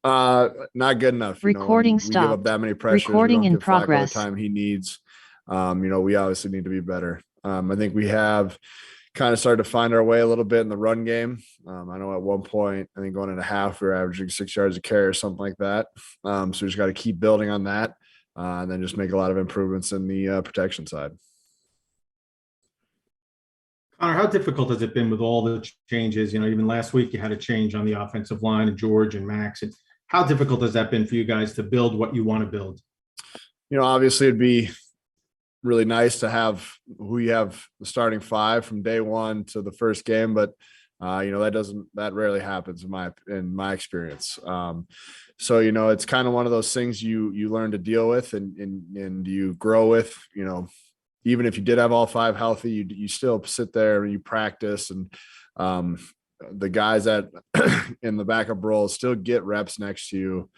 Not good enough. Recording When we give up stopped. that many pressures, we Recording don't in give Flacco the progress. time he needs. We obviously need to be better. I think we have kind of started to find our way a little bit in the run game. I know at one point, I think going into half, we were averaging 6 yards a carry or something like that. So we just got to keep building on that, and then just make a lot of improvements in the protection side. Connor, how difficult has it been with all the changes? Even last week you had a change on the offensive line and George and Max. How difficult has that been for you guys to build what you want to build? Obviously it'd be really nice to have who you have the starting five from day one to the first game, but that rarely happens in my experience. So it's kind of one of those things you learn to deal with and you grow with. Even if you did have all five healthy, you still sit there and you practice, and the guys that in the backup role still get reps next to you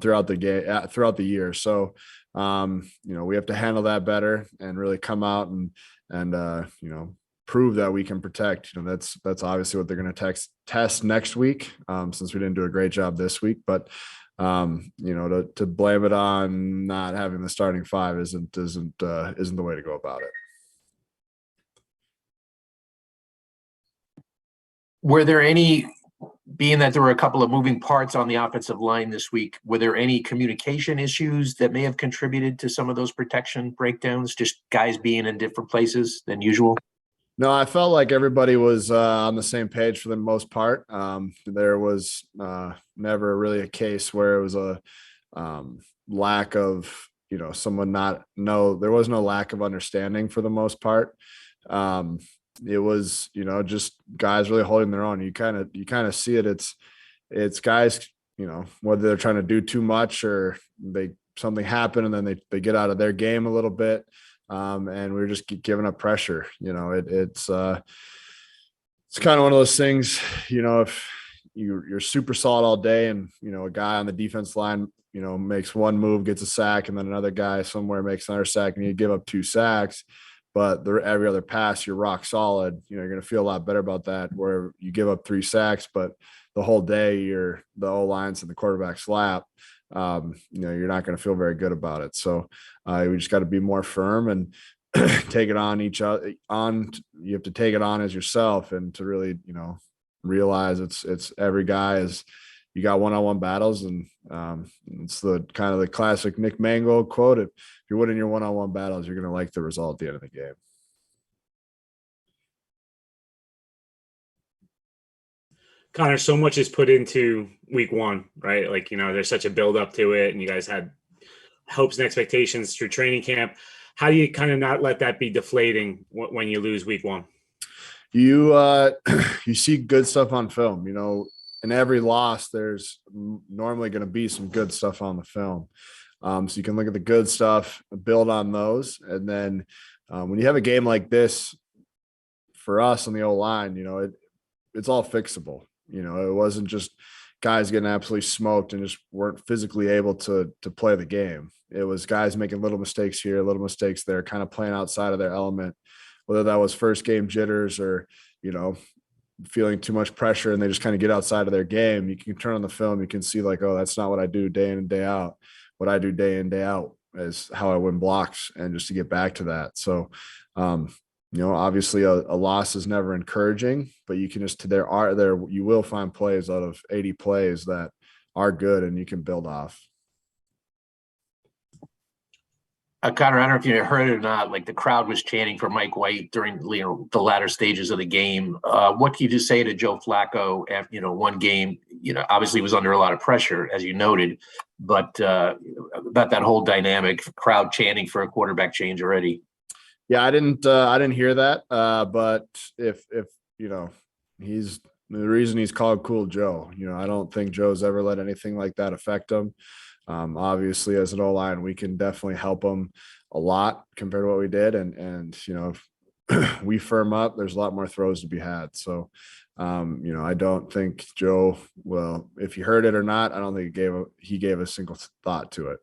throughout the game, throughout the year. So we have to handle that better and really come out and prove that we can protect. That's obviously what they're going to test next week, since we didn't do a great job this week. But to blame it on not having the starting five isn't the way to go about it. Were there any, being that there were a couple of moving parts on the offensive line this week, were there any communication issues that may have contributed to some of those protection breakdowns, just guys being in different places than usual? No, I felt like everybody was on the same page for the most part. There was never really a case where it was a lack of, someone there was no lack of understanding for the most part. It was, just guys really holding their own. You kind of see it. It's guys, whether they're trying to do too much or something happened and then they get out of their game a little bit. And we were just giving up pressure. It's kind of one of those things, if you're super solid all day and, a guy on the defense line, makes one move, gets a sack, and then another guy somewhere makes another sack and you give up 2 sacks, but every other pass, you're rock solid. You're going to feel a lot better about that, where you give up 3 sacks, but the whole day you're the O-line's in the quarterback's lap. You're not going to feel very good about it. So we just got to be more firm and take it on each other. You have to take it on as yourself, and to really, realize it's every guy is. You got one-on-one battles, and it's the kind of the classic Nick Mangold quote: "If you're winning your one-on-one battles, you're going to like the result at the end of the game." Connor, so much is put into week one, right? Like, there's such a build up to it, and you guys had hopes and expectations through training camp. How do you kind of not let that be deflating when you lose week one? You see good stuff on film. In every loss, there's normally going to be some good stuff on the film. So you can look at the good stuff, build on those. And then when you have a game like this, for us on the O-line, it's all fixable. It wasn't just guys getting absolutely smoked and just weren't physically able to play the game. It was guys making little mistakes here, little mistakes there, kind of playing outside of their element, whether that was first game jitters or, feeling too much pressure and they just kind of get outside of their game. You can turn on the film, you can see like, oh, that's not what I do day in and day out. What I do day in, day out is how I win blocks, and just to get back to that. So, obviously a loss is never encouraging, but you can you will find plays out of 80 plays that are good and you can build off. Connor, I don't know if you heard it or not, like the crowd was chanting for Mike White during the latter stages of the game. What can you just say to Joe Flacco after, one game, obviously was under a lot of pressure, as you noted, but about that whole dynamic, crowd chanting for a quarterback change already? Yeah, I didn't hear that. But if he's the reason he's called Cool Joe. I don't think Joe's ever let anything like that affect him. Obviously, as an O-line, we can definitely help them a lot compared to what we did. And if we firm up, there's a lot more throws to be had. So, I don't think Joe, well, if you heard it or not, I don't think he gave a single thought to it.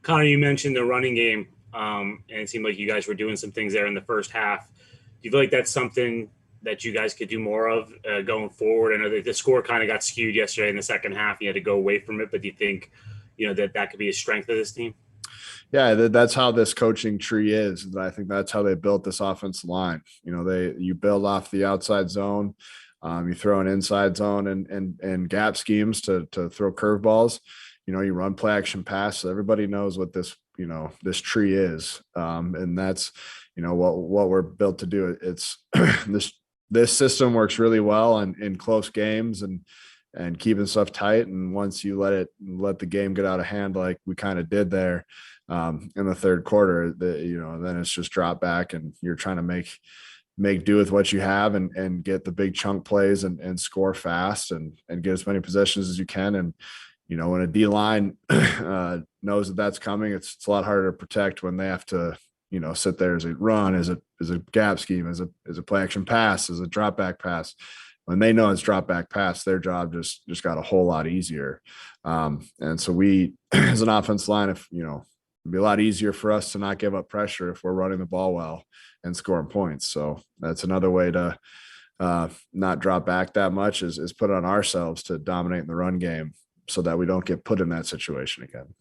Connor, you mentioned the running game, and it seemed like you guys were doing some things there in the first half. Do you feel like that's something that you guys could do more of going forward? I know that the score kind of got skewed yesterday in the second half. You had to go away from it, but do you think, that could be a strength of this team? Yeah, that's how this coaching tree is. I think that's how they built this offensive line. You build off the outside zone, you throw an inside zone and gap schemes to throw curveballs. You run play action pass. So everybody knows what this tree is, and that's what we're built to do. It's this system works really well in close games and keeping stuff tight. And once you let the game get out of hand, like we kind of did there in the third quarter, then it's just drop back and you're trying to make do with what you have and get the big chunk plays and score fast and get as many possessions as you can. And, when a D line knows that that's coming, it's a lot harder to protect when they have to, sit there as a run, as a gap scheme, as a play action pass, as a drop back pass. When they know it's drop back pass, their job just got a whole lot easier. And so we, as an offense line, it'd be a lot easier for us to not give up pressure if we're running the ball well and scoring points. So that's another way to not drop back that much is put on ourselves to dominate in the run game so that we don't get put in that situation again.